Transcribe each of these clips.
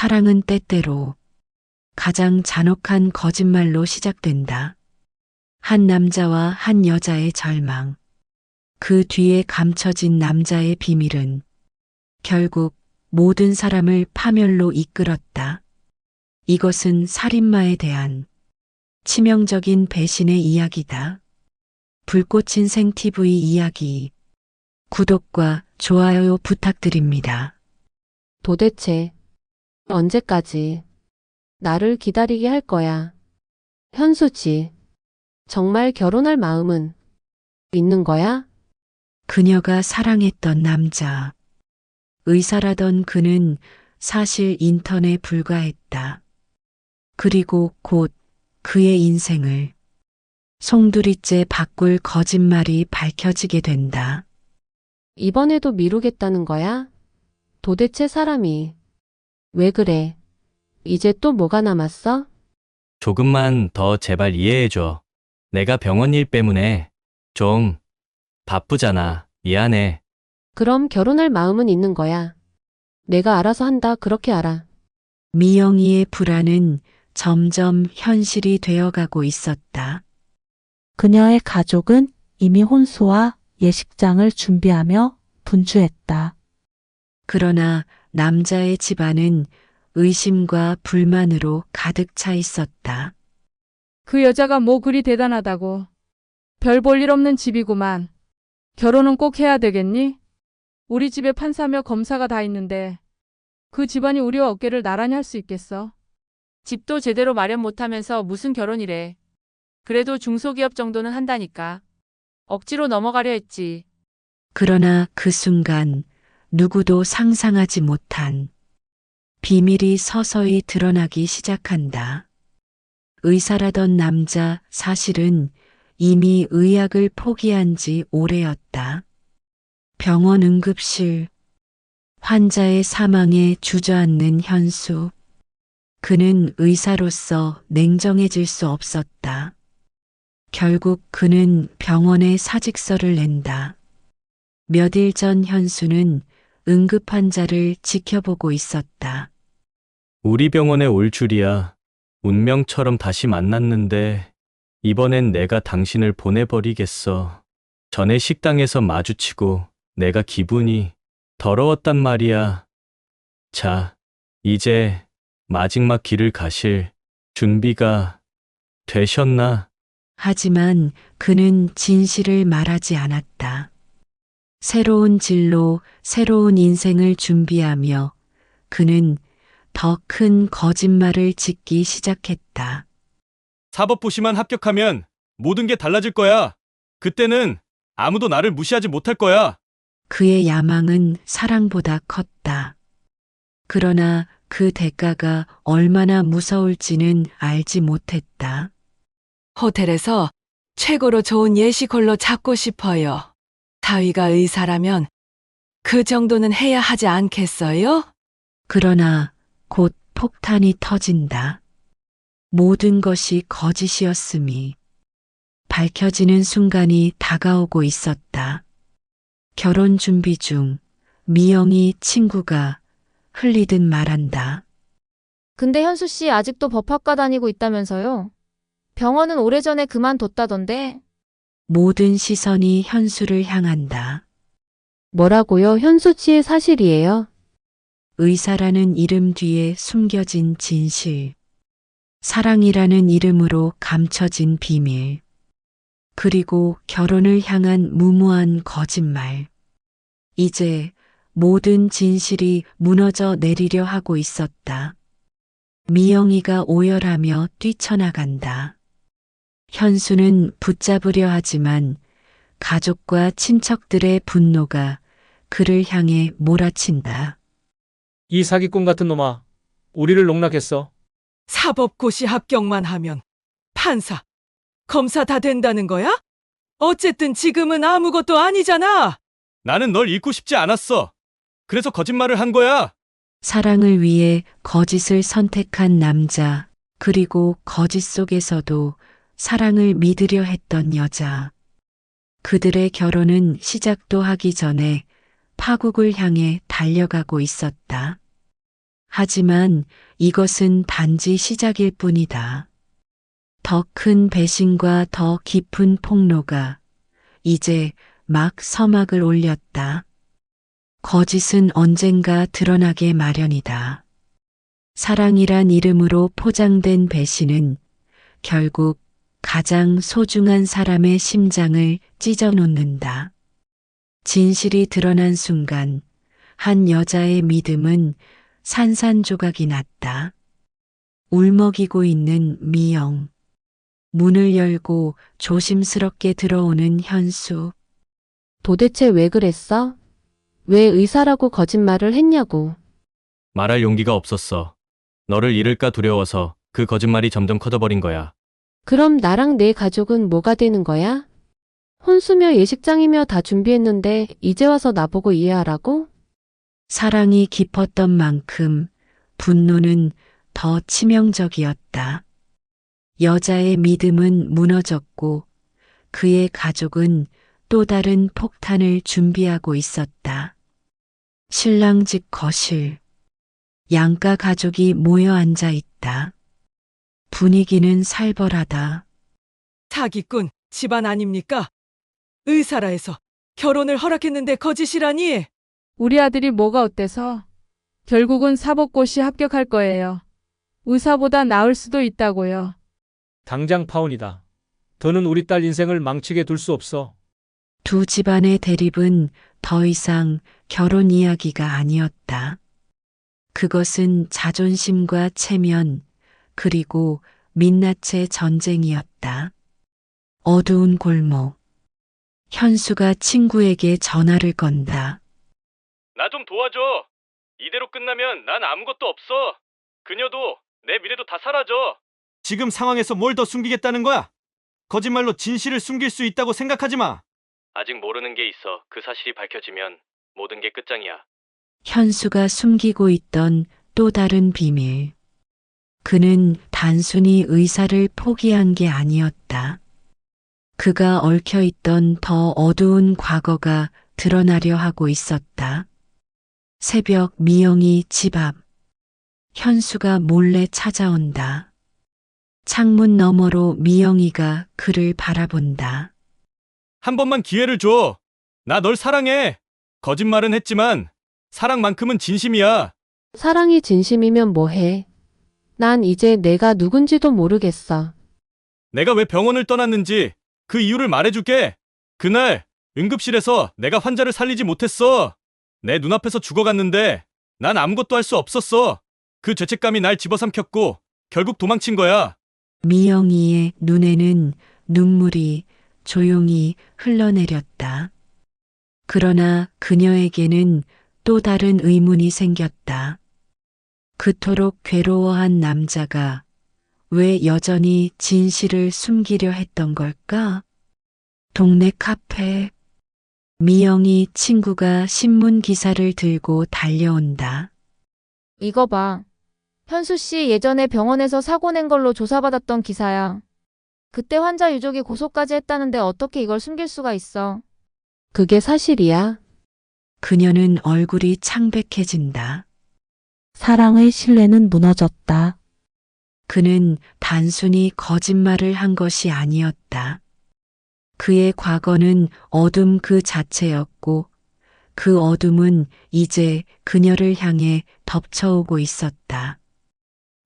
사랑은 때때로 가장 잔혹한 거짓말로 시작된다. 한 남자와 한 여자의 절망, 그 뒤에 감춰진 남자의 비밀은 결국 모든 사람을 파멸로 이끌었다. 이것은 살인마에 대한 치명적인 배신의 이야기다. 불꽃 인생 TV 이야기. 구독과 좋아요 부탁드립니다. 도대체 언제까지 나를 기다리게 할 거야? 현수지, 정말 결혼할 마음은 있는 거야? 그녀가 사랑했던 남자. 의사라던 그는 사실 인턴에 불과했다. 그리고 곧 그의 인생을 송두리째 바꿀 거짓말이 밝혀지게 된다. 이번에도 미루겠다는 거야? 도대체 사람이 왜 그래? 이제 또 뭐가 남았어? 조금만 더 제발 이해해줘. 내가 병원 일 때문에 좀 바쁘잖아. 미안해. 그럼 결혼할 마음은 있는 거야. 내가 알아서 한다, 그렇게 알아. 미영이의 불안은 점점 현실이 되어가고 있었다. 그녀의 가족은 이미 혼수와 예식장을 준비하며 분주했다. 그러나 남자의 집안은 의심과 불만으로 가득 차 있었다. 그 여자가 뭐 그리 대단하다고. 별 볼 일 없는 집이구만. 결혼은 꼭 해야 되겠니? 우리 집에 판사며 검사가 다 있는데 그 집안이 우리와 어깨를 나란히 할 수 있겠어? 집도 제대로 마련 못하면서 무슨 결혼이래. 그래도 중소기업 정도는 한다니까. 억지로 넘어가려 했지. 그러나 그 순간 누구도 상상하지 못한 비밀이 서서히 드러나기 시작한다. 의사라던 남자 사실은 이미 의학을 포기한 지 오래였다. 병원 응급실, 환자의 사망에 주저앉는 현수. 그는 의사로서 냉정해질 수 없었다. 결국 그는 병원에 사직서를 낸다. 몇 일 전 현수는 응급 환자를 지켜보고 있었다. 우리 병원에 올 줄이야. 운명처럼 다시 만났는데 이번엔 내가 당신을 보내버리겠어. 전에 식당에서 마주치고 내가 기분이 더러웠단 말이야. 자, 이제 마지막 길을 가실 준비가 되셨나? 하지만 그는 진실을 말하지 않았다. 새로운 진로, 새로운 인생을 준비하며 그는 더 큰 거짓말을 짓기 시작했다. 사법고시만 합격하면 모든 게 달라질 거야. 그때는 아무도 나를 무시하지 못할 거야. 그의 야망은 사랑보다 컸다. 그러나 그 대가가 얼마나 무서울지는 알지 못했다. 호텔에서 최고로 좋은 예시홀로 잡고 싶어요. 사위가 의사라면 그 정도는 해야 하지 않겠어요? 그러나 곧 폭탄이 터진다. 모든 것이 거짓이었음이 밝혀지는 순간이 다가오고 있었다. 결혼 준비 중 미영이 친구가 흘리듯 말한다. 근데 현수 씨 아직도 법학과 다니고 있다면서요? 병원은 오래전에 그만뒀다던데. 모든 시선이 현수를 향한다. 뭐라고요? 현수치의 사실이에요. 의사라는 이름 뒤에 숨겨진 진실. 사랑이라는 이름으로 감춰진 비밀. 그리고 결혼을 향한 무모한 거짓말. 이제 모든 진실이 무너져 내리려 하고 있었다. 미영이가 오열하며 뛰쳐나간다. 현수는 붙잡으려 하지만 가족과 친척들의 분노가 그를 향해 몰아친다. 이 사기꾼 같은 놈아, 우리를 농락했어. 사법고시 합격만 하면 판사, 검사 다 된다는 거야? 어쨌든 지금은 아무것도 아니잖아. 나는 널 잃고 싶지 않았어. 그래서 거짓말을 한 거야. 사랑을 위해 거짓을 선택한 남자, 그리고 거짓 속에서도 사랑을 믿으려 했던 여자. 그들의 결혼은 시작도 하기 전에 파국을 향해 달려가고 있었다. 하지만 이것은 단지 시작일 뿐이다. 더 큰 배신과 더 깊은 폭로가 이제 막 서막을 올렸다. 거짓은 언젠가 드러나게 마련이다. 사랑이란 이름으로 포장된 배신은 결국 가장 소중한 사람의 심장을 찢어놓는다. 진실이 드러난 순간 한 여자의 믿음은 산산조각이 났다. 울먹이고 있는 미영. 문을 열고 조심스럽게 들어오는 현수. 도대체 왜 그랬어? 왜 의사라고 거짓말을 했냐고. 말할 용기가 없었어. 너를 잃을까 두려워서 그 거짓말이 점점 커져버린 거야. 그럼 나랑 내 가족은 뭐가 되는 거야? 혼수며 예식장이며 다 준비했는데 이제 와서 나보고 이해하라고? 사랑이 깊었던 만큼 분노는 더 치명적이었다. 여자의 믿음은 무너졌고 그의 가족은 또 다른 폭탄을 준비하고 있었다. 신랑 집 거실. 양가 가족이 모여 앉아 있다. 분위기는 살벌하다. 사기꾼 집안 아닙니까? 의사라 해서 결혼을 허락했는데 거짓이라니. 우리 아들이 뭐가 어때서? 결국은 사법고시 합격할 거예요. 의사보다 나을 수도 있다고요. 당장 파혼이다. 더는 우리 딸 인생을 망치게 둘 수 없어. 두 집안의 대립은 더 이상 결혼 이야기가 아니었다. 그것은 자존심과 체면, 그리고 민낯의 전쟁이었다. 어두운 골목. 현수가 친구에게 전화를 건다. 나 좀 도와줘. 이대로 끝나면 난 아무것도 없어. 그녀도 내 미래도 다 사라져. 지금 상황에서 뭘 더 숨기겠다는 거야? 거짓말로 진실을 숨길 수 있다고 생각하지 마. 아직 모르는 게 있어. 그 사실이 밝혀지면 모든 게 끝장이야. 현수가 숨기고 있던 또 다른 비밀. 그는 단순히 의사를 포기한 게 아니었다. 그가 얽혀있던 더 어두운 과거가 드러나려 하고 있었다. 새벽 미영이 집 앞. 현수가 몰래 찾아온다. 창문 너머로 미영이가 그를 바라본다. 한 번만 기회를 줘. 나 널 사랑해. 거짓말은 했지만 사랑만큼은 진심이야. 사랑이 진심이면 뭐해? 난 이제 내가 누군지도 모르겠어. 내가 왜 병원을 떠났는지 그 이유를 말해줄게. 그날 응급실에서 내가 환자를 살리지 못했어. 내 눈앞에서 죽어갔는데 난 아무것도 할 수 없었어. 그 죄책감이 날 집어삼켰고 결국 도망친 거야. 미영이의 눈에는 눈물이 조용히 흘러내렸다. 그러나 그녀에게는 또 다른 의문이 생겼다. 그토록 괴로워한 남자가 왜 여전히 진실을 숨기려 했던 걸까? 동네 카페. 미영이 친구가 신문 기사를 들고 달려온다. 이거 봐. 현수 씨 예전에 병원에서 사고 낸 걸로 조사받았던 기사야. 그때 환자 유족이 고소까지 했다는데 어떻게 이걸 숨길 수가 있어? 그게 사실이야. 그녀는 얼굴이 창백해진다. 사랑의 신뢰는 무너졌다. 그는 단순히 거짓말을 한 것이 아니었다. 그의 과거는 어둠 그 자체였고 그 어둠은 이제 그녀를 향해 덮쳐오고 있었다.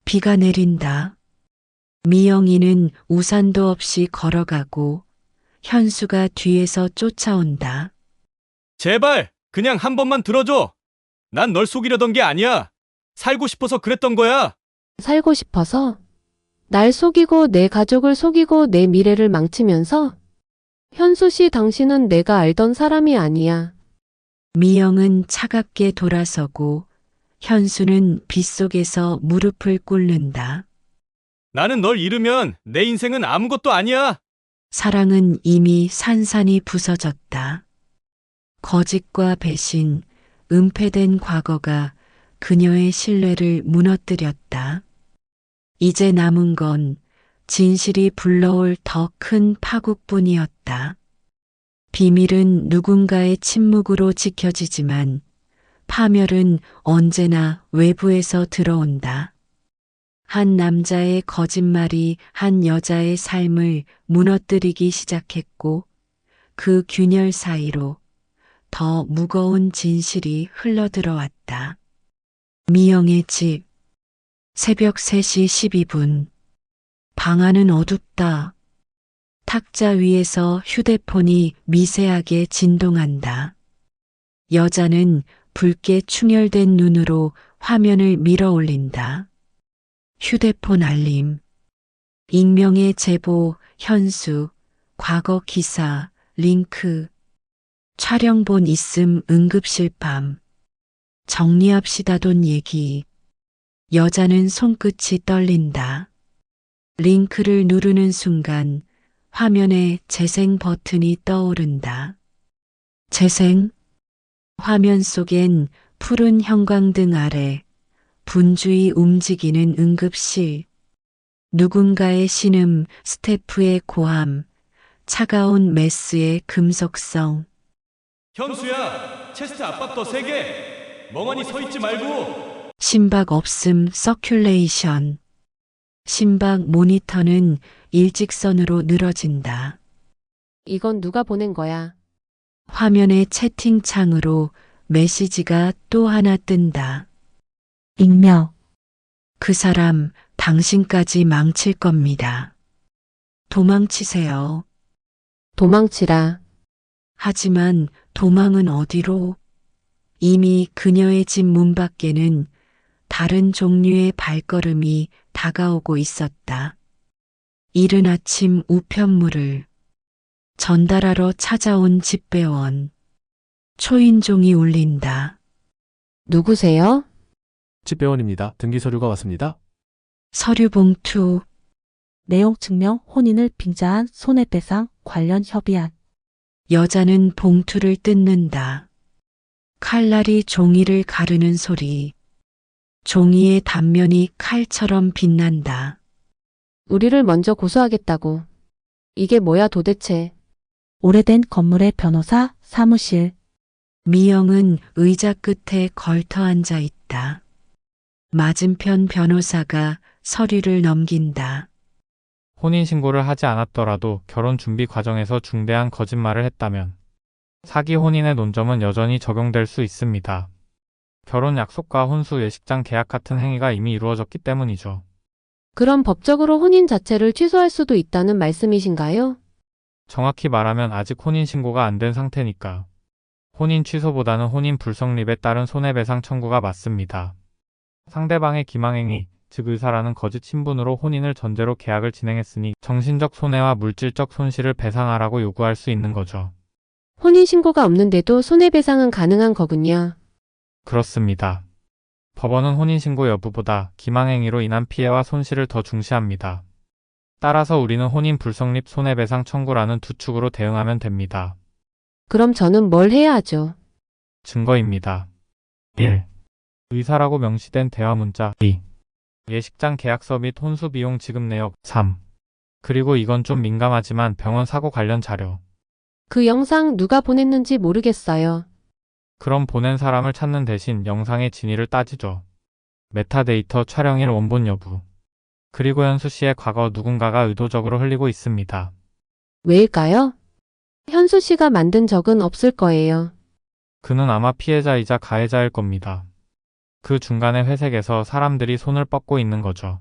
비가 내린다. 미영이는 우산도 없이 걸어가고 현수가 뒤에서 쫓아온다. 제발 그냥 한 번만 들어줘. 난 널 속이려던 게 아니야. 살고 싶어서 그랬던 거야. 살고 싶어서? 날 속이고 내 가족을 속이고 내 미래를 망치면서? 현수 씨, 당신은 내가 알던 사람이 아니야. 미영은 차갑게 돌아서고 현수는 빗속에서 무릎을 꿇는다. 나는 널 잃으면 내 인생은 아무것도 아니야. 사랑은 이미 산산이 부서졌다. 거짓과 배신, 은폐된 과거가 그녀의 신뢰를 무너뜨렸다. 이제 남은 건 진실이 불러올 더 큰 파국뿐이었다. 비밀은 누군가의 침묵으로 지켜지지만 파멸은 언제나 외부에서 들어온다. 한 남자의 거짓말이 한 여자의 삶을 무너뜨리기 시작했고 그 균열 사이로 더 무거운 진실이 흘러들어왔다. 미영의 집. 새벽 3시 12분. 방 안은 어둡다. 탁자 위에서 휴대폰이 미세하게 진동한다. 여자는 붉게 충혈된 눈으로 화면을 밀어 올린다. 휴대폰 알림. 익명의 제보, 현수, 과거 기사, 링크. 촬영본 있음 응급실 밤. 정리합시다 돈 얘기. 여자는 손끝이 떨린다. 링크를 누르는 순간 화면에 재생 버튼이 떠오른다. 재생? 화면 속엔 푸른 형광등 아래 분주히 움직이는 응급실. 누군가의 신음, 스태프의 고함, 차가운 메스의 금속성. 현수야, 체스트 압박 더 세게. 멍하니 서 있지 말고. 심박 없음 서큘레이션. 심박 모니터는 일직선으로 늘어진다. 이건 누가 보낸 거야? 화면의 채팅창으로 메시지가 또 하나 뜬다. 익명. 그 사람 당신까지 망칠 겁니다. 도망치세요. 도망치라. 하지만 도망은 어디로? 이미 그녀의 집 문 밖에는 다른 종류의 발걸음이 다가오고 있었다. 이른 아침 우편물을 전달하러 찾아온 집배원. 초인종이 울린다. 누구세요? 집배원입니다. 등기 서류가 왔습니다. 서류 봉투. 내용 증명 혼인을 빙자한 손해배상 관련 협의안. 여자는 봉투를 뜯는다. 칼날이 종이를 가르는 소리. 종이의 단면이 칼처럼 빛난다. 우리를 먼저 고소하겠다고. 이게 뭐야 도대체. 오래된 건물의 변호사 사무실. 미영은 의자 끝에 걸터 앉아 있다. 맞은편 변호사가 서류를 넘긴다. 혼인신고를 하지 않았더라도 결혼 준비 과정에서 중대한 거짓말을 했다면 사기 혼인의 논점은 여전히 적용될 수 있습니다. 결혼 약속과 혼수 예식장 계약 같은 행위가 이미 이루어졌기 때문이죠. 그럼 법적으로 혼인 자체를 취소할 수도 있다는 말씀이신가요? 정확히 말하면 아직 혼인신고가 안 된 상태니까 혼인 취소보다는 혼인 불성립에 따른 손해배상 청구가 맞습니다. 상대방의 기망행위, 즉 의사라는 거짓 신분으로 혼인을 전제로 계약을 진행했으니 정신적 손해와 물질적 손실을 배상하라고 요구할 수 있는 거죠. 혼인신고가 없는데도 손해배상은 가능한 거군요. 그렇습니다. 법원은 혼인신고 여부보다 기망행위로 인한 피해와 손실을 더 중시합니다. 따라서 우리는 혼인 불성립 손해배상 청구라는 두 축으로 대응하면 됩니다. 그럼 저는 뭘 해야 하죠? 증거입니다. 1. 의사라고 명시된 대화 문자. 2. 예식장 계약서 및 혼수 비용 지급 내역. 3. 그리고 이건 좀 민감하지만 병원 사고 관련 자료. 그 영상 누가 보냈는지 모르겠어요. 그럼 보낸 사람을 찾는 대신 영상의 진위를 따지죠. 메타데이터 촬영일 원본 여부. 그리고 현수 씨의 과거 누군가가 의도적으로 흘리고 있습니다. 왜일까요? 현수 씨가 만든 적은 없을 거예요. 그는 아마 피해자이자 가해자일 겁니다. 그 중간의 회색에서 사람들이 손을 뻗고 있는 거죠.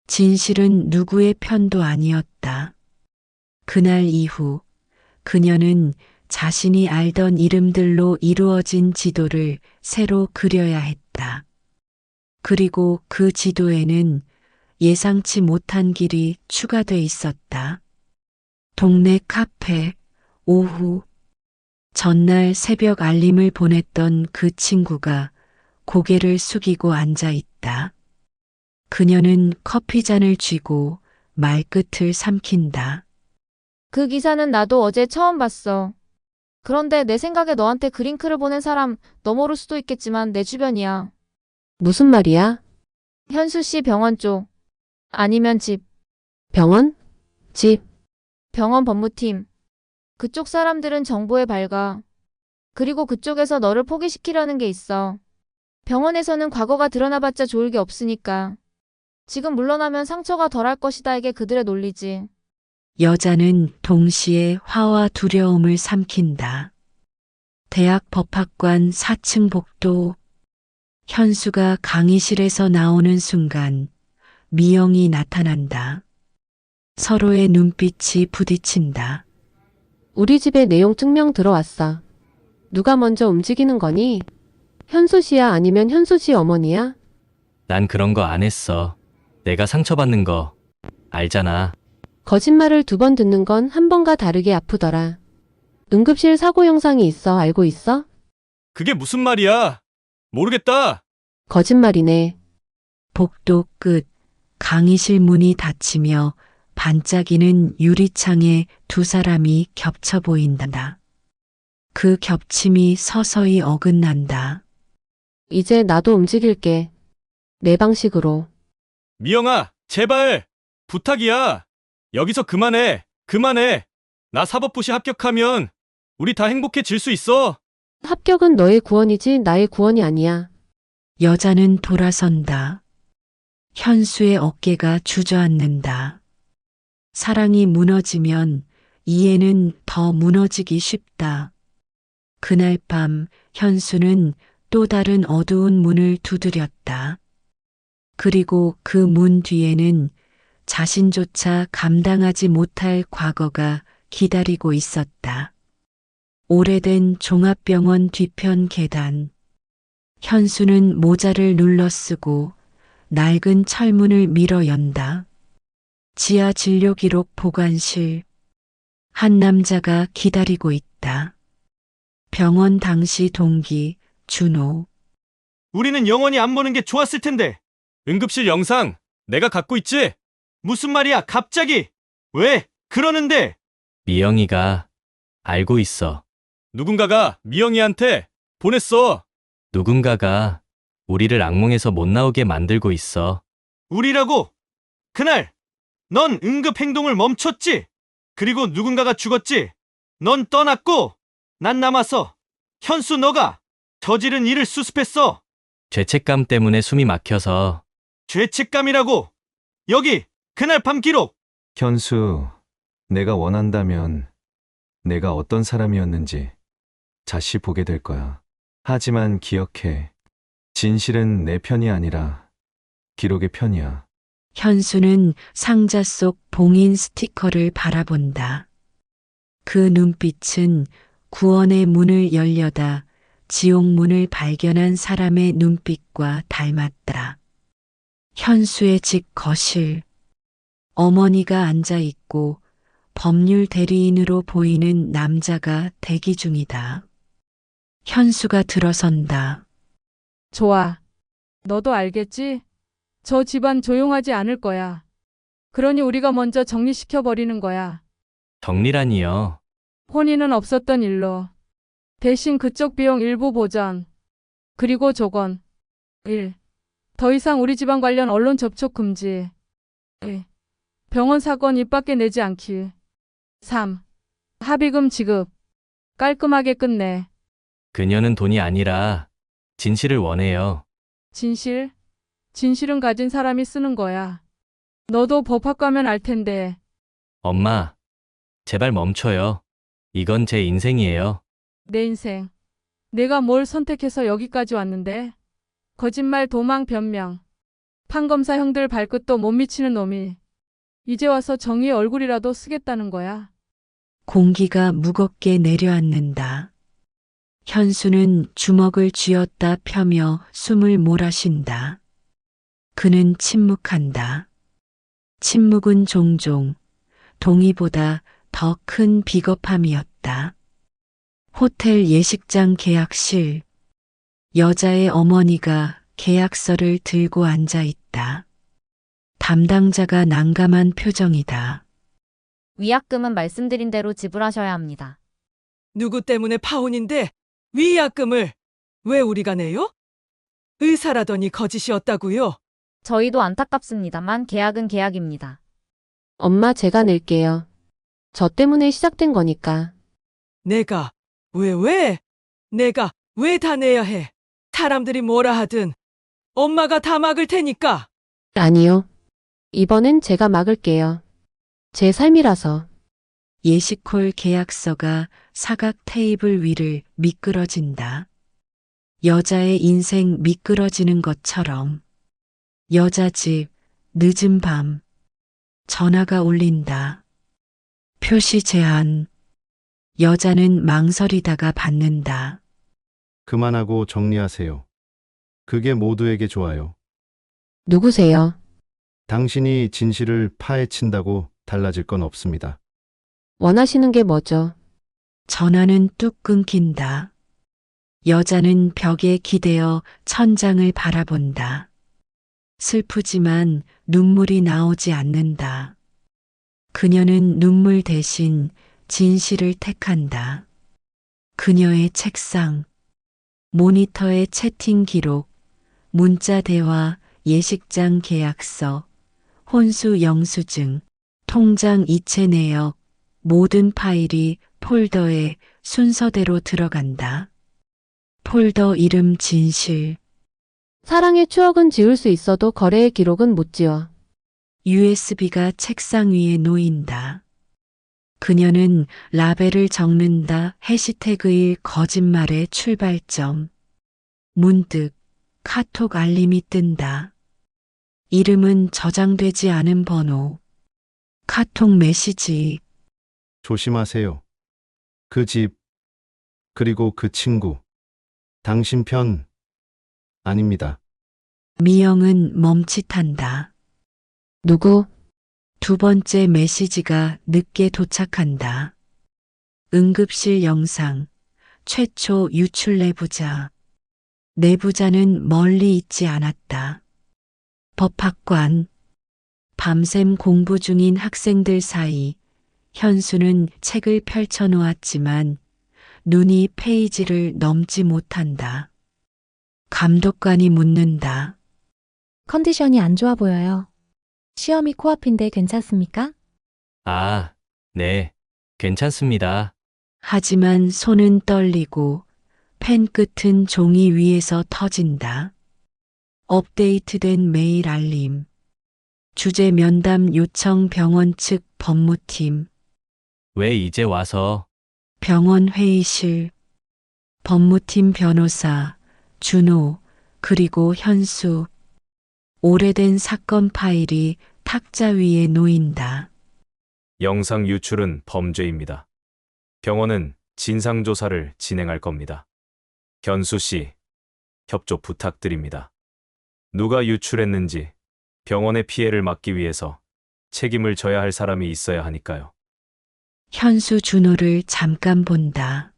진실은 누구의 편도 아니었다. 그날 이후 그녀는 자신이 알던 이름들로 이루어진 지도를 새로 그려야 했다. 그리고 그 지도에는 예상치 못한 길이 추가돼 있었다. 동네 카페, 오후. 전날 새벽 알림을 보냈던 그 친구가 고개를 숙이고 앉아 있다. 그녀는 커피잔을 쥐고 말끝을 삼킨다. 그 기사는 나도 어제 처음 봤어. 그런데 내 생각에 너한테 그 링크를 보낸 사람 너 모를 수도 있겠지만 내 주변이야. 무슨 말이야? 현수 씨 병원 쪽. 아니면 집. 병원? 집? 병원 법무팀. 그쪽 사람들은 정보에 밝아. 그리고 그쪽에서 너를 포기시키려는 게 있어. 병원에서는 과거가 드러나봤자 좋을 게 없으니까. 지금 물러나면 상처가 덜할 것이다 이게 그들의 논리지. 여자는 동시에 화와 두려움을 삼킨다. 대학 법학관 4층 복도. 현수가 강의실에서 나오는 순간 미영이 나타난다. 서로의 눈빛이 부딪힌다. 우리 집에 내용 증명 들어왔어. 누가 먼저 움직이는 거니? 현수 씨야 아니면 현수 씨 어머니야? 난 그런 거 안 했어. 내가 상처받는 거 알잖아. 거짓말을 2번 듣는 건 한 번과 다르게 아프더라. 응급실 사고 영상이 있어. 알고 있어? 그게 무슨 말이야? 모르겠다. 거짓말이네. 복도 끝 강의실 문이 닫히며 반짝이는 유리창에 2 사람이 겹쳐 보인다. 그 겹침이 서서히 어긋난다. 이제 나도 움직일게. 내 방식으로. 미영아, 제발 부탁이야. 여기서 그만해. 그만해. 나 사법고시 합격하면 우리 다 행복해질 수 있어. 합격은 너의 구원이지 나의 구원이 아니야. 여자는 돌아선다. 현수의 어깨가 주저앉는다. 사랑이 무너지면 이해는 더 무너지기 쉽다. 그날 밤 현수는 또 다른 어두운 문을 두드렸다. 그리고 그 문 뒤에는 자신조차 감당하지 못할 과거가 기다리고 있었다. 오래된 종합병원 뒤편 계단. 현수는 모자를 눌러쓰고 낡은 철문을 밀어 연다. 지하 진료기록 보관실. 한 남자가 기다리고 있다. 병원 당시 동기 준호. 우리는 영원히 안 보는 게 좋았을 텐데. 응급실 영상 내가 갖고 있지? 무슨 말이야 갑자기? 왜 그러는데? 미영이가 알고 있어. 누군가가 미영이한테 보냈어. 누군가가 우리를 악몽에서 못 나오게 만들고 있어. 우리라고? 그날 넌 응급 행동을 멈췄지? 그리고 누군가가 죽었지? 넌 떠났고 난 남아서 현수 너가 저지른 일을 수습했어. 죄책감 때문에 숨이 막혀서. 죄책감이라고? 여기 그날 밤 기록. 현수, 내가 원한다면 내가 어떤 사람이었는지 다시 보게 될 거야. 하지만 기억해. 진실은 내 편이 아니라 기록의 편이야. 현수는 상자 속 봉인 스티커를 바라본다. 그 눈빛은 구원의 문을 열려다 지옥문을 발견한 사람의 눈빛과 닮았다. 현수의 집 거실. 어머니가 앉아 있고 법률 대리인으로 보이는 남자가 대기 중이다. 현수가 들어선다. 좋아. 너도 알겠지? 저 집안 조용하지 않을 거야. 그러니 우리가 먼저 정리시켜버리는 거야. 정리라니요. 혼인은 없었던 일로. 대신 그쪽 비용 일부 보전. 그리고 조건. 1. 더 이상 우리 집안 관련 언론 접촉 금지. 2. 병원 사건 입 밖에 내지 않기. 3. 합의금 지급. 깔끔하게 끝내. 그녀는 돈이 아니라 진실을 원해요. 진실? 진실은 가진 사람이 쓰는 거야. 너도 법학 가면 알 텐데. 엄마, 제발 멈춰요. 이건 제 인생이에요. 내 인생. 내가 뭘 선택해서 여기까지 왔는데. 거짓말, 도망, 변명. 판검사 형들 발끝도 못 미치는 놈이. 이제 와서 정의의 얼굴이라도 쓰겠다는 거야. 공기가 무겁게 내려앉는다. 현수는 주먹을 쥐었다 펴며 숨을 몰아쉰다. 그는 침묵한다. 침묵은 종종 동의보다 더 큰 비겁함이었다. 호텔 예식장 계약실. 여자의 어머니가 계약서를 들고 앉아 있다. 담당자가 난감한 표정이다. 위약금은 말씀드린 대로 지불하셔야 합니다. 누구 때문에 파혼인데 위약금을 왜 우리가 내요? 의사라더니 거짓이었다고요? 저희도 안타깝습니다만 계약은 계약입니다. 엄마 제가 낼게요. 저 때문에 시작된 거니까. 내가 왜? 내가 왜 다 내야 해? 사람들이 뭐라 하든 엄마가 다 막을 테니까. 아니요. 이번엔 제가 막을게요. 제 삶이라서. 예시콜 계약서가 사각 테이블 위를 미끄러진다. 여자의 인생 미끄러지는 것처럼. 여자 집, 늦은 밤. 전화가 울린다. 표시 제한. 여자는 망설이다가 받는다. 그만하고 정리하세요. 그게 모두에게 좋아요. 누구세요? 당신이 진실을 파헤친다고 달라질 건 없습니다. 원하시는 게 뭐죠? 전화는 뚝 끊긴다. 여자는 벽에 기대어 천장을 바라본다. 슬프지만 눈물이 나오지 않는다. 그녀는 눈물 대신 진실을 택한다. 그녀의 책상, 모니터의 채팅 기록, 문자 대화, 예식장 계약서, 혼수 영수증, 통장 이체 내역, 모든 파일이 폴더에 순서대로 들어간다. 폴더 이름 진실, 사랑의 추억은 지울 수 있어도 거래의 기록은 못 지워. USB가 책상 위에 놓인다. 그녀는 라벨을 적는다. 해시태그일 거짓말의 출발점. 문득 카톡 알림이 뜬다. 이름은 저장되지 않은 번호. 카톡 메시지. 조심하세요. 그 집, 그리고 그 친구. 당신 편 아닙니다. 미영은 멈칫한다. 누구? 두 번째 메시지가 늦게 도착한다. 응급실 영상. 최초 유출 내부자. 내부자는 멀리 있지 않았다. 법학관. 밤샘 공부 중인 학생들 사이. 현수는 책을 펼쳐 놓았지만 눈이 페이지를 넘지 못한다. 감독관이 묻는다. 컨디션이 안 좋아 보여요. 시험이 코앞인데 괜찮습니까? 아, 네. 괜찮습니다. 하지만 손은 떨리고 펜 끝은 종이 위에서 터진다. 업데이트된 메일 알림. 주제 면담 요청 병원 측 법무팀. 왜 이제 와서? 병원 회의실. 법무팀 변호사, 준호, 그리고 현수. 오래된 사건 파일이 탁자 위에 놓인다. 영상 유출은 범죄입니다. 병원은 진상조사를 진행할 겁니다. 현수 씨, 협조 부탁드립니다. 누가 유출했는지 병원의 피해를 막기 위해서 책임을 져야 할 사람이 있어야 하니까요. 현수 준호를 잠깐 본다.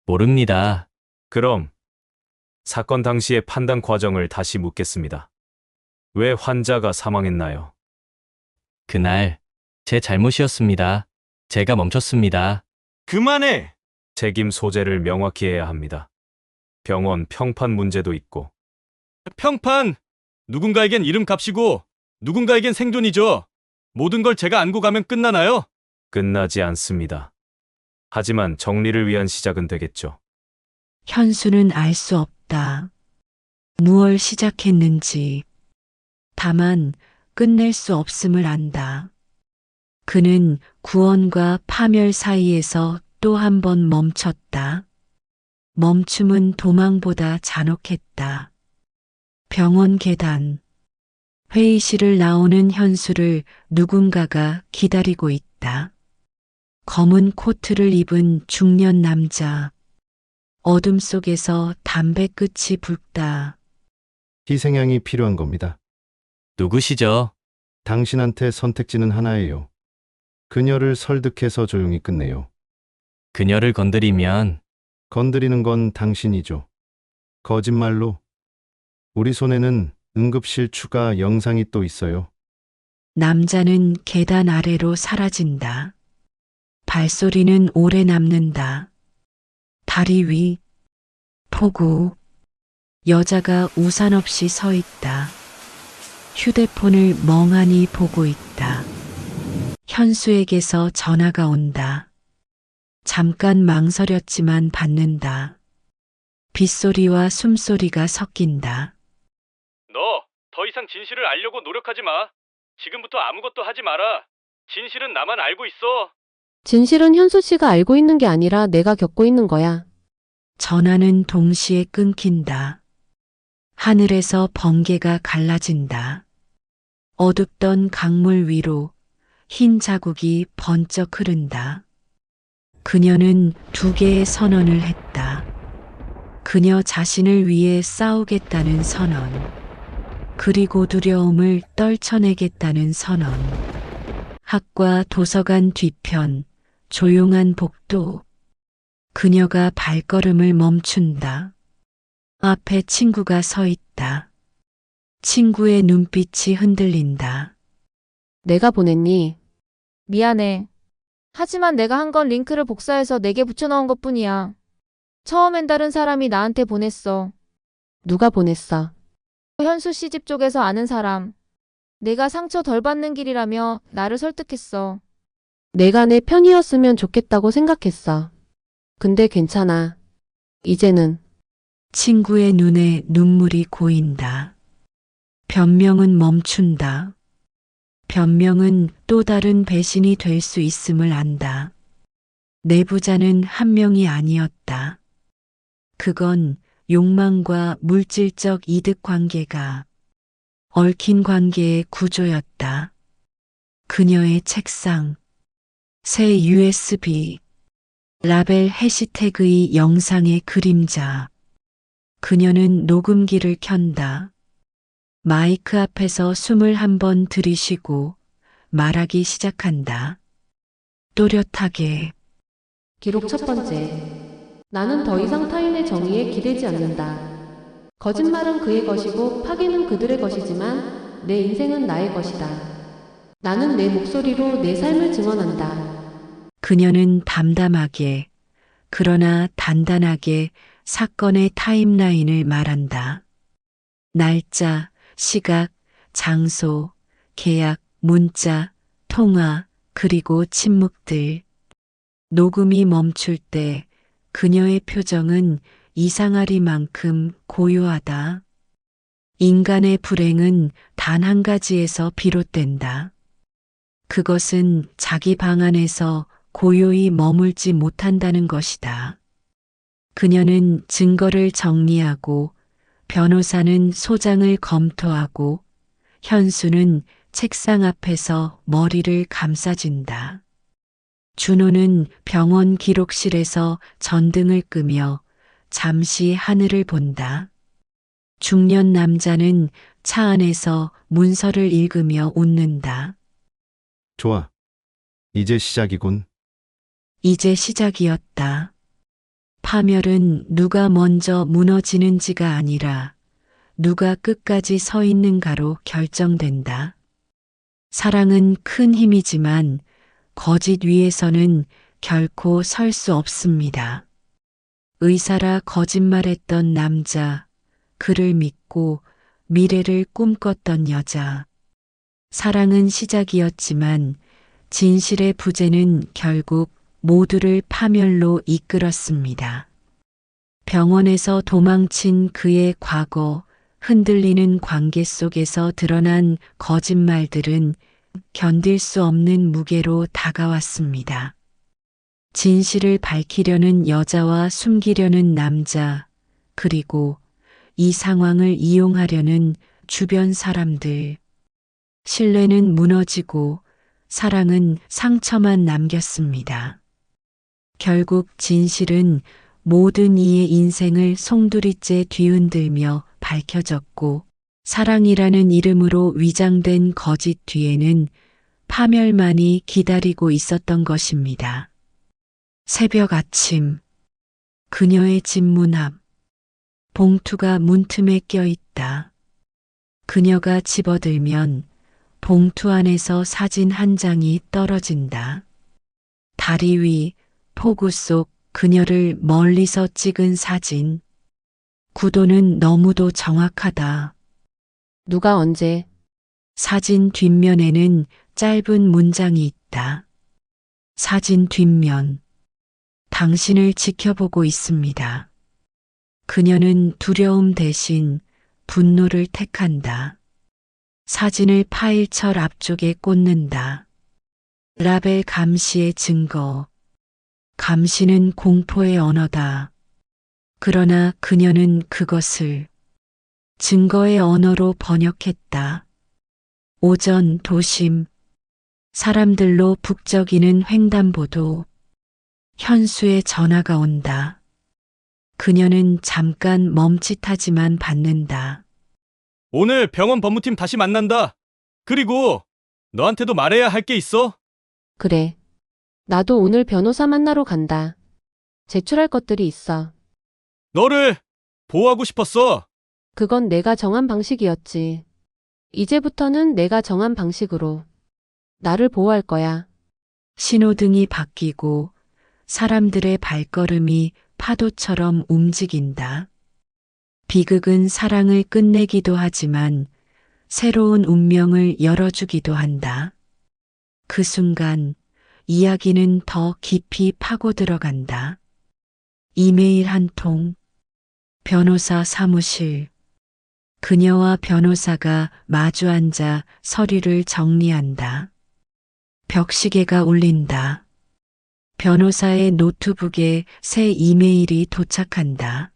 모릅니다. 그럼 사건 당시의 판단 과정을 다시 묻겠습니다. 왜 환자가 사망했나요? 그날 제 잘못이었습니다. 제가 멈췄습니다. 그만해! 책임 소재를 명확히 해야 합니다. 병원 평판 문제도 있고. 평판! 누군가에겐 이름값이고 누군가에겐 생존이죠. 모든 걸 제가 안고 가면 끝나나요? 끝나지 않습니다. 하지만 정리를 위한 시작은 되겠죠. 현수는 알 수 없다. 무얼 시작했는지. 다만 끝낼 수 없음을 안다. 그는 구원과 파멸 사이에서 또 한 번 멈췄다. 멈춤은 도망보다 잔혹했다. 병원 계단. 회의실을 나오는 현수를 누군가가 기다리고 있다. 검은 코트를 입은 중년 남자. 어둠 속에서 담배 끝이 붉다. 희생양이 필요한 겁니다. 누구시죠? 당신한테 선택지는 하나예요. 그녀를 설득해서 조용히 끝내요. 그녀를 건드리면 건드리는 건 당신이죠. 거짓말로. 우리 손에는 응급실 추가 영상이 또 있어요. 남자는 계단 아래로 사라진다. 발소리는 오래 남는다. 다리 위. 폭우. 여자가 우산 없이 서 있다. 휴대폰을 멍하니 보고 있다. 현수에게서 전화가 온다. 잠깐 망설였지만 받는다. 빗소리와 숨소리가 섞인다. 너 더 이상 진실을 알려고 노력하지 마. 지금부터 아무것도 하지 마라. 진실은 나만 알고 있어. 진실은 현수 씨가 알고 있는 게 아니라 내가 겪고 있는 거야. 전화는 동시에 끊긴다. 하늘에서 번개가 갈라진다. 어둡던 강물 위로 흰 자국이 번쩍 흐른다. 그녀는 2개의 선언을 했다. 그녀 자신을 위해 싸우겠다는 선언. 그리고 두려움을 떨쳐내겠다는 선언. 학과 도서관 뒤편, 조용한 복도. 그녀가 발걸음을 멈춘다. 앞에 친구가 서 있다. 친구의 눈빛이 흔들린다. 내가 보냈니? 미안해. 하지만 내가 한 건 링크를 복사해서 내게 붙여넣은 것뿐이야. 처음엔 다른 사람이 나한테 보냈어. 누가 보냈어? 현수 씨 집 쪽에서 아는 사람. 내가 상처 덜 받는 길이라며 나를 설득했어. 내가 내 편이었으면 좋겠다고 생각했어. 근데 괜찮아. 이제는. 친구의 눈에 눈물이 고인다. 변명은 멈춘다. 변명은 또 다른 배신이 될 수 있음을 안다. 내부자는 한 명이 아니었다. 그건 욕망과 물질적 이득 관계가 얽힌 관계의 구조였다. 그녀의 책상, 새 USB, 라벨 해시태그의 영상의 그림자. 그녀는 녹음기를 켠다. 마이크 앞에서 숨을 한 번 들이쉬고 말하기 시작한다. 또렷하게. 기록 첫 번째. 나는 더 이상 타인의 정의에 기대지 않는다. 거짓말은 그의 것이고 파기는 그들의 것이지만 내 인생은 나의 것이다. 나는 내 목소리로 내 삶을 증언한다. 그녀는 담담하게, 그러나 단단하게 사건의 타임라인을 말한다. 날짜, 시각, 장소, 계약, 문자, 통화, 그리고 침묵들. 녹음이 멈출 때 그녀의 표정은 이상하리만큼 고요하다. 인간의 불행은 단 한 가지에서 비롯된다. 그것은 자기 방 안에서 고요히 머물지 못한다는 것이다. 그녀는 증거를 정리하고 변호사는 소장을 검토하고 현수는 책상 앞에서 머리를 감싸진다. 준호는 병원 기록실에서 전등을 끄며 잠시 하늘을 본다. 중년 남자는 차 안에서 문서를 읽으며 웃는다. 좋아. 이제 시작이군. 이제 시작이었다. 파멸은 누가 먼저 무너지는지가 아니라 누가 끝까지 서 있는가로 결정된다. 사랑은 큰 힘이지만 거짓 위에서는 결코 설 수 없습니다. 의사라 거짓말했던 남자, 그를 믿고 미래를 꿈꿨던 여자. 사랑은 시작이었지만 진실의 부재는 결국 모두를 파멸로 이끌었습니다. 병원에서 도망친 그의 과거, 흔들리는 관계 속에서 드러난 거짓말들은 견딜 수 없는 무게로 다가왔습니다. 진실을 밝히려는 여자와 숨기려는 남자, 그리고 이 상황을 이용하려는 주변 사람들. 신뢰는 무너지고 사랑은 상처만 남겼습니다. 결국 진실은 모든 이의 인생을 송두리째 뒤흔들며 밝혀졌고 사랑이라는 이름으로 위장된 거짓 뒤에는 파멸만이 기다리고 있었던 것입니다. 새벽 아침, 그녀의 집 문 앞, 봉투가 문틈에 껴있다. 그녀가 집어들면 봉투 안에서 사진 한 장이 떨어진다. 다리 위, 폭우 속 그녀를 멀리서 찍은 사진. 구도는 너무도 정확하다. 누가 언제? 사진 뒷면에는 짧은 문장이 있다. 사진 뒷면. 당신을 지켜보고 있습니다. 그녀는 두려움 대신 분노를 택한다. 사진을 파일철 앞쪽에 꽂는다. 라벨 감시의 증거. 감시는 공포의 언어다. 그러나 그녀는 그것을 증거의 언어로 번역했다. 오전 도심. 사람들로 북적이는 횡단보도. 현수의 전화가 온다. 그녀는 잠깐 멈칫하지만 받는다. 오늘 병원 법무팀 다시 만난다. 그리고 너한테도 말해야 할 게 있어. 그래. 나도 오늘 변호사 만나러 간다. 제출할 것들이 있어. 너를 보호하고 싶었어. 그건 내가 정한 방식이었지. 이제부터는 내가 정한 방식으로 나를 보호할 거야. 신호등이 바뀌고 사람들의 발걸음이 파도처럼 움직인다. 비극은 사랑을 끝내기도 하지만 새로운 운명을 열어주기도 한다. 그 순간 이야기는 더 깊이 파고 들어간다. 이메일 한 통, 변호사 사무실. 그녀와 변호사가 마주 앉아 서류를 정리한다. 벽시계가 울린다. 변호사의 노트북에 새 이메일이 도착한다.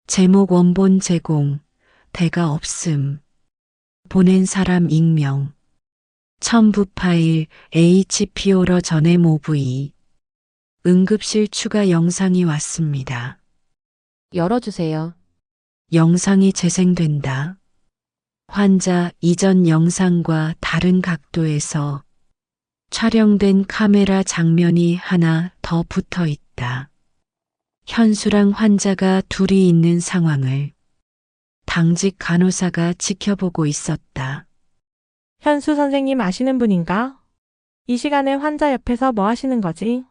제목 원본 제공, 대가 없음. 보낸 사람 익명. 첨부 파일 HPO러 전에 OV. 응급실 추가 영상이 왔습니다. 열어주세요. 영상이 재생된다. 환자 이전 영상과 다른 각도에서 촬영된 카메라 장면이 하나 더 붙어 있다. 현수랑 환자가 둘이 있는 상황을 당직 간호사가 지켜보고 있었다. 현수 선생님 아시는 분인가? 이 시간에 환자 옆에서 뭐 하시는 거지?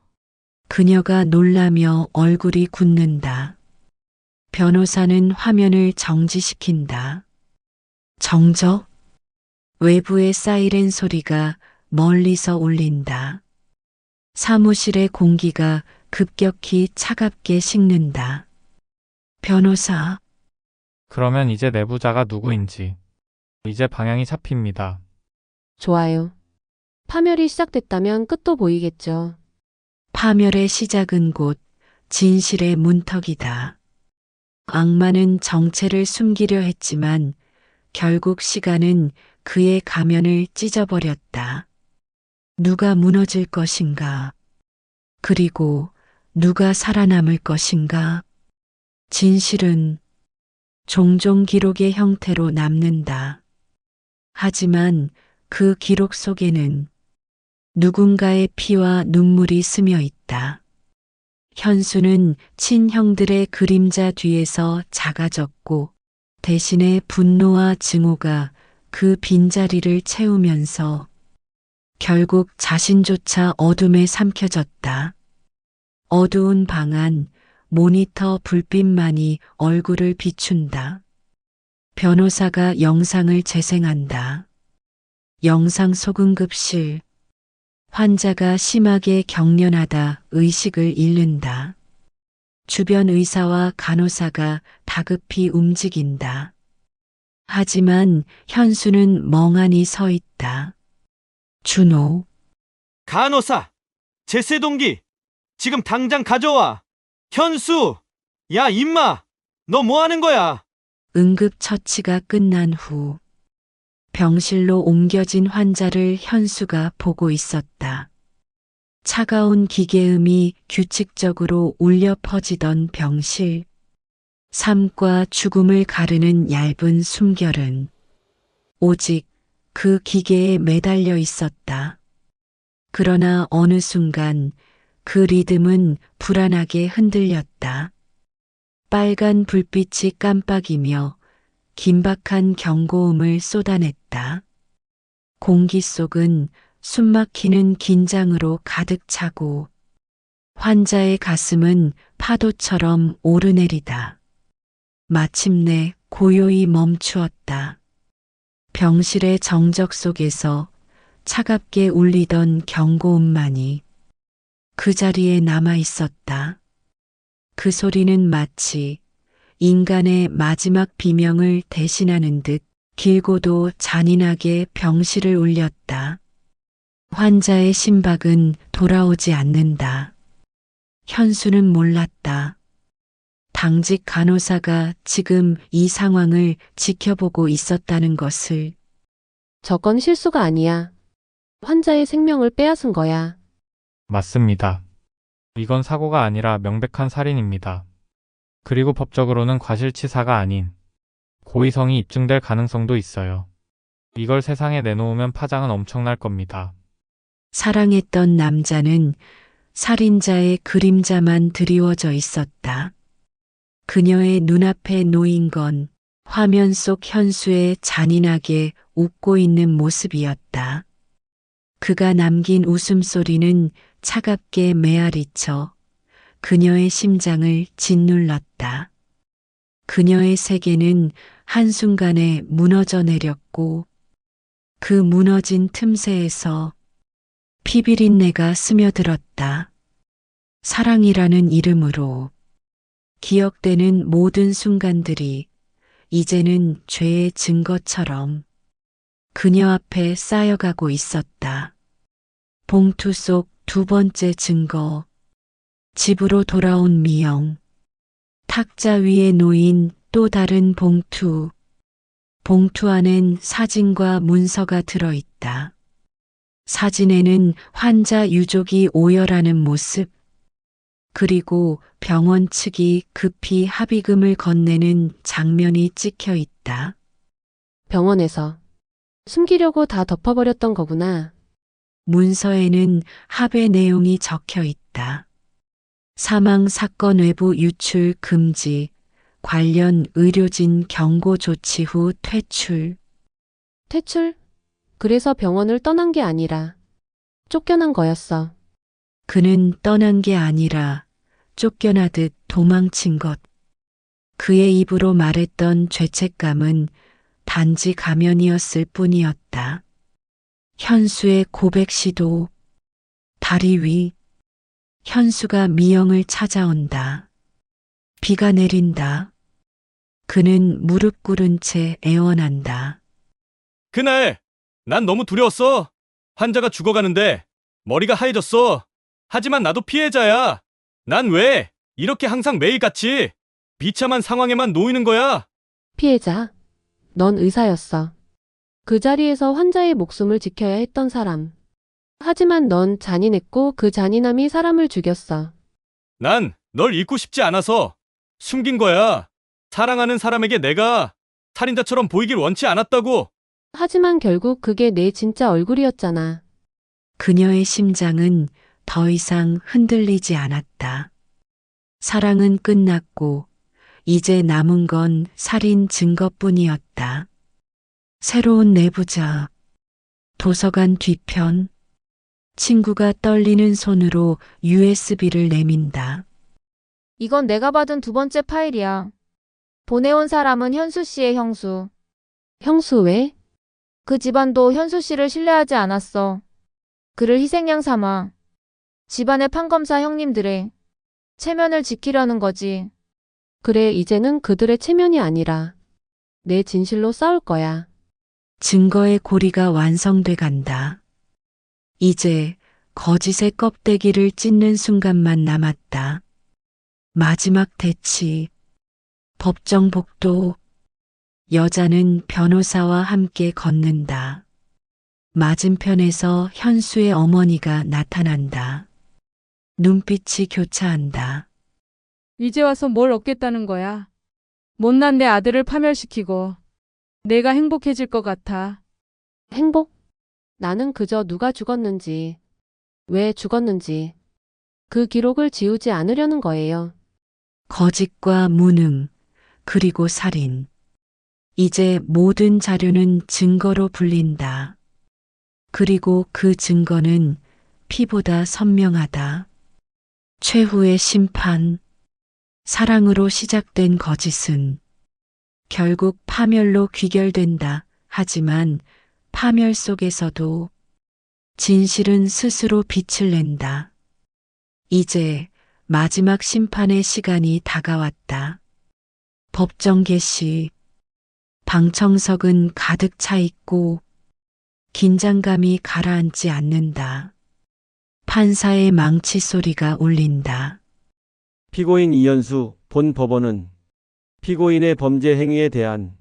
그녀가 놀라며 얼굴이 굳는다. 변호사는 화면을 정지시킨다. 정적? 외부의 사이렌 소리가 멀리서 울린다. 사무실의 공기가 급격히 차갑게 식는다. 변호사. 그러면 이제 내부자가 누구인지 이제 방향이 잡힙니다. 좋아요. 파멸이 시작됐다면 끝도 보이겠죠. 파멸의 시작은 곧 진실의 문턱이다. 악마는 정체를 숨기려 했지만 결국 시간은 그의 가면을 찢어버렸다. 누가 무너질 것인가? 그리고 누가 살아남을 것인가? 진실은 종종 기록의 형태로 남는다. 하지만 그 기록 속에는 누군가의 피와 눈물이 스며 있다. 현수는 친형들의 그림자 뒤에서 작아졌고 대신에 분노와 증오가 그 빈자리를 채우면서 결국 자신조차 어둠에 삼켜졌다. 어두운 방 안 모니터 불빛만이 얼굴을 비춘다. 변호사가 영상을 재생한다. 영상 속 응급실. 환자가 심하게 경련하다 의식을 잃는다. 주변 의사와 간호사가 다급히 움직인다. 하지만 현수는 멍하니 서 있다. 준호. 간호사, 제세동기, 지금 당장 가져와. 현수, 야 임마, 너 뭐 하는 거야? 응급처치가 끝난 후 병실로 옮겨진 환자를 현수가 보고 있었다. 차가운 기계음이 규칙적으로 울려 퍼지던 병실. 삶과 죽음을 가르는 얇은 숨결은 오직 그 기계에 매달려 있었다. 그러나 어느 순간 그 리듬은 불안하게 흔들렸다. 빨간 불빛이 깜빡이며 긴박한 경고음을 쏟아냈다. 공기 속은 숨막히는 긴장으로 가득 차고 환자의 가슴은 파도처럼 오르내리다. 마침내 고요히 멈추었다. 병실의 정적 속에서 차갑게 울리던 경고음만이 그 자리에 남아 있었다. 그 소리는 마치 인간의 마지막 비명을 대신하는 듯 길고도 잔인하게 병실을 울렸다. 환자의 심박은 돌아오지 않는다. 현수는 몰랐다. 당직 간호사가 지금 이 상황을 지켜보고 있었다는 것을. 저건 실수가 아니야. 환자의 생명을 빼앗은 거야. 맞습니다. 이건 사고가 아니라 명백한 살인입니다. 그리고 법적으로는 과실치사가 아닌 고의성이 입증될 가능성도 있어요. 이걸 세상에 내놓으면 파장은 엄청날 겁니다. 사랑했던 남자는 살인자의 그림자만 드리워져 있었다. 그녀의 눈앞에 놓인 건 화면 속 현수의 잔인하게 웃고 있는 모습이었다. 그가 남긴 웃음소리는 차갑게 메아리쳐 그녀의 심장을 짓눌렀다. 그녀의 세계는 한순간에 무너져 내렸고 그 무너진 틈새에서 피비린내가 스며들었다. 사랑이라는 이름으로 기억되는 모든 순간들이 이제는 죄의 증거처럼 그녀 앞에 쌓여가고 있었다. 봉투 속 두 번째 증거, 집으로 돌아온 미영. 탁자 위에 놓인 또 다른 봉투. 봉투 안엔 사진과 문서가 들어있다. 사진에는 환자 유족이 오열하는 모습, 그리고 병원 측이 급히 합의금을 건네는 장면이 찍혀 있다. 병원에서 숨기려고 다 덮어버렸던 거구나. 문서에는 합의 내용이 적혀 있다. 사망 사건 외부 유출 금지, 관련 의료진 경고 조치 후 퇴출. 퇴출? 그래서 병원을 떠난 게 아니라 쫓겨난 거였어. 그는 떠난 게 아니라 쫓겨나듯 도망친 것. 그의 입으로 말했던 죄책감은 단지 가면이었을 뿐이었다. 현수의 고백 시도. 다리 위. 현수가 미영을 찾아온다. 비가 내린다. 그는 무릎 꿇은 채 애원한다. 그날 난 너무 두려웠어. 환자가 죽어가는데 머리가 하얘졌어. 하지만 나도 피해자야. 난 왜 이렇게 항상 매일같이 비참한 상황에만 놓이는 거야? 피해자. 넌 의사였어. 그 자리에서 환자의 목숨을 지켜야 했던 사람. 하지만 넌 잔인했고 그 잔인함이 사람을 죽였어. 난 널 잃고 싶지 않아서 숨긴 거야. 사랑하는 사람에게 내가 살인자처럼 보이길 원치 않았다고. 하지만 결국 그게 내 진짜 얼굴이었잖아. 그녀의 심장은 더 이상 흔들리지 않았다. 사랑은 끝났고 이제 남은 건 살인 증거뿐이었다. 새로운 내부자. 도서관 뒤편. 친구가 떨리는 손으로 USB를 내민다. 이건 내가 받은 두 번째 파일이야. 보내온 사람은 현수 씨의 형수. 형수 왜? 그 집안도 현수 씨를 신뢰하지 않았어. 그를 희생양 삼아 집안의 판검사 형님들의 체면을 지키려는 거지. 그래, 이제는 그들의 체면이 아니라 내 진실로 싸울 거야. 증거의 고리가 완성돼 간다. 이제 거짓의 껍데기를 찢는 순간만 남았다. 마지막 대치. 법정 복도. 여자는 변호사와 함께 걷는다. 맞은편에서 현수의 어머니가 나타난다. 눈빛이 교차한다. 이제 와서 뭘 얻겠다는 거야? 못난 내 아들을 파멸시키고 내가 행복해질 것 같아. 행복? 나는 그저 누가 죽었는지, 왜 죽었는지 그 기록을 지우지 않으려는 거예요. 거짓과 무능, 그리고 살인. 이제 모든 자료는 증거로 불린다. 그리고 그 증거는 피보다 선명하다. 최후의 심판. 사랑으로 시작된 거짓은 결국 파멸로 귀결된다. 하지만 파멸 속에서도 진실은 스스로 빛을 낸다. 이제 마지막 심판의 시간이 다가왔다. 법정 개시. 방청석은 가득 차 있고 긴장감이 가라앉지 않는다. 판사의 망치 소리가 울린다. 피고인 이현수 본 법원은 피고인의 범죄 행위에 대한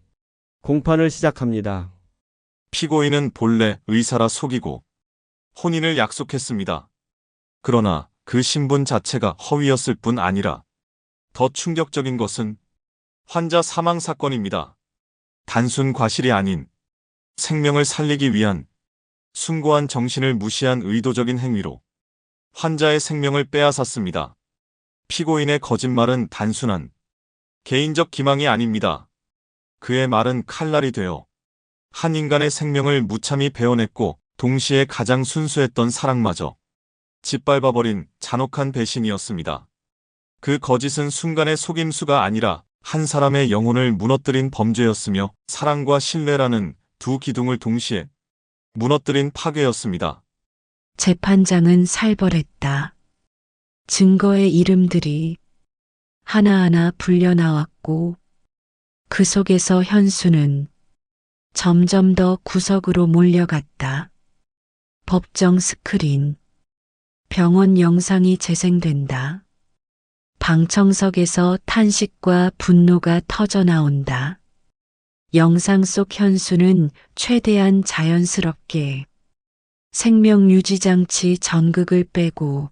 공판을 시작합니다. 피고인은 본래 의사라 속이고 혼인을 약속했습니다. 그러나 그 신분 자체가 허위였을 뿐 아니라 더 충격적인 것은 환자 사망 사건입니다. 단순 과실이 아닌 생명을 살리기 위한 숭고한 정신을 무시한 의도적인 행위로 환자의 생명을 빼앗았습니다. 피고인의 거짓말은 단순한 개인적 기망이 아닙니다. 그의 말은 칼날이 되어 한 인간의 생명을 무참히 베어냈고 동시에 가장 순수했던 사랑마저 짓밟아버린 잔혹한 배신이었습니다. 그 거짓은 순간의 속임수가 아니라 한 사람의 영혼을 무너뜨린 범죄였으며 사랑과 신뢰라는 두 기둥을 동시에 무너뜨린 파괴였습니다. 재판장은 살벌했다. 증거의 이름들이 하나하나 불려나왔고 그 속에서 현수는 점점 더 구석으로 몰려갔다. 법정 스크린, 병원 영상이 재생된다. 방청석에서 탄식과 분노가 터져나온다. 영상 속 현수는 최대한 자연스럽게 생명유지장치 전극을 빼고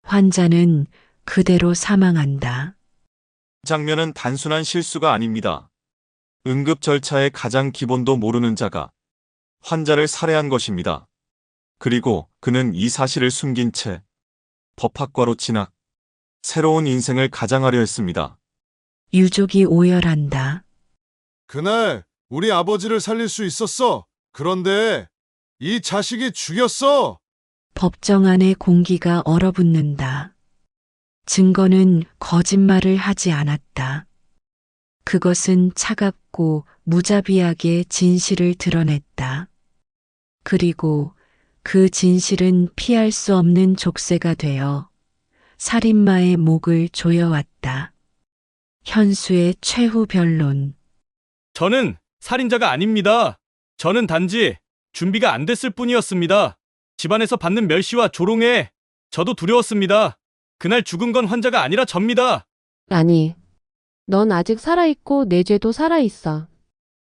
환자는 그대로 사망한다. 장면은 단순한 실수가 아닙니다. 응급 절차의 가장 기본도 모르는 자가 환자를 살해한 것입니다. 그리고 그는 이 사실을 숨긴 채 법학과로 진학, 새로운 인생을 가장하려 했습니다. 유족이 오열한다. 그날 우리 아버지를 살릴 수 있었어. 그런데 이 자식이 죽였어. 법정 안의 공기가 얼어붙는다. 증거는 거짓말을 하지 않았다. 그것은 차갑고 무자비하게 진실을 드러냈다. 그리고 그 진실은 피할 수 없는 족쇄가 되어 살인마의 목을 조여왔다. 현수의 최후 변론. 저는 살인자가 아닙니다. 저는 단지 준비가 안 됐을 뿐이었습니다. 집안에서 받는 멸시와 조롱에 저도 두려웠습니다. 그날 죽은 건 환자가 아니라 접니다. 아니, 넌 아직 살아있고 내 죄도 살아있어.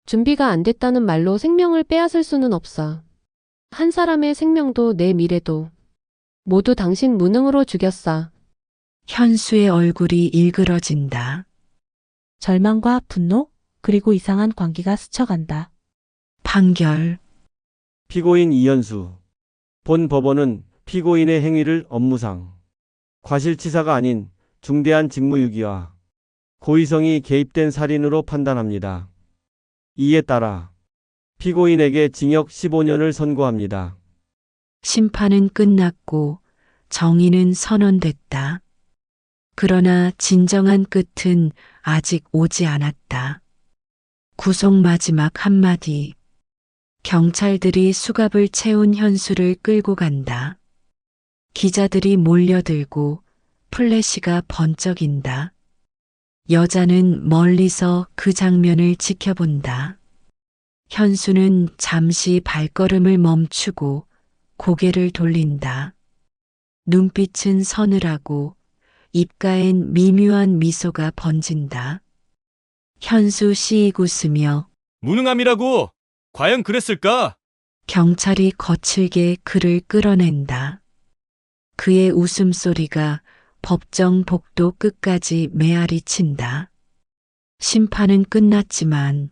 준비가 안 됐다는 말로 생명을 빼앗을 수는 없어. 한 사람의 생명도 내 미래도 모두 당신 무능으로 죽였어. 현수의 얼굴이 일그러진다. 절망과 분노, 그리고 이상한 광기가 스쳐간다. 판결. 피고인 이현수 본 법원은 피고인의 행위를 업무상 과실치사가 아닌 중대한 직무유기와 고의성이 개입된 살인으로 판단합니다. 이에 따라 피고인에게 징역 15년을 선고합니다. 심판은 끝났고 정의는 선언됐다. 그러나 진정한 끝은 아직 오지 않았다. 구속 마지막 한마디. 경찰들이 수갑을 채운 현수를 끌고 간다. 기자들이 몰려들고 플래시가 번쩍인다. 여자는 멀리서 그 장면을 지켜본다. 현수는 잠시 발걸음을 멈추고 고개를 돌린다. 눈빛은 서늘하고 입가엔 미묘한 미소가 번진다. 현수 씩 웃으며 무능함이라고! 과연 그랬을까? 경찰이 거칠게 그를 끌어낸다. 그의 웃음소리가 법정 복도 끝까지 메아리 친다. 심판은 끝났지만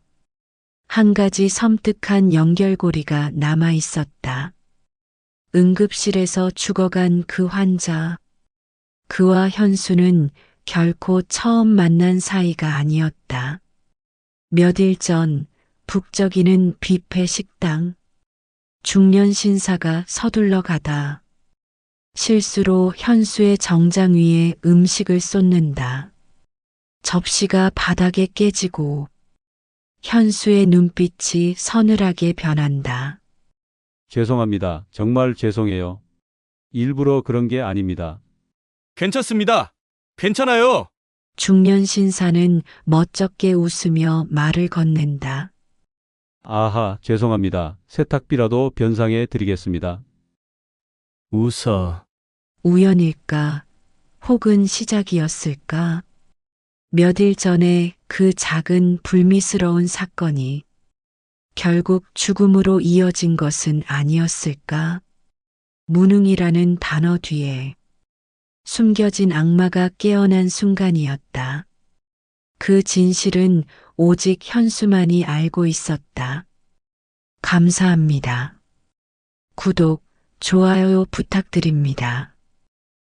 한 가지 섬뜩한 연결고리가 남아 있었다. 응급실에서 죽어간 그 환자. 그와 현수는 결코 처음 만난 사이가 아니었다. 몇 일 전 북적이는 뷔페 식당. 중년 신사가 서둘러 가다 실수로 현수의 정장 위에 음식을 쏟는다. 접시가 바닥에 깨지고 현수의 눈빛이 서늘하게 변한다. 죄송합니다. 정말 죄송해요. 일부러 그런 게 아닙니다. 괜찮습니다. 괜찮아요. 중년 신사는 멋쩍게 웃으며 말을 건넨다. 아하, 죄송합니다. 세탁비라도 변상해 드리겠습니다. 웃어. 우연일까? 혹은 시작이었을까? 몇 일 전에 그 작은 불미스러운 사건이 결국 죽음으로 이어진 것은 아니었을까? 무능이라는 단어 뒤에 숨겨진 악마가 깨어난 순간이었다. 그 진실은 오직 현수만이 알고 있었다. 감사합니다. 구독, 좋아요 부탁드립니다.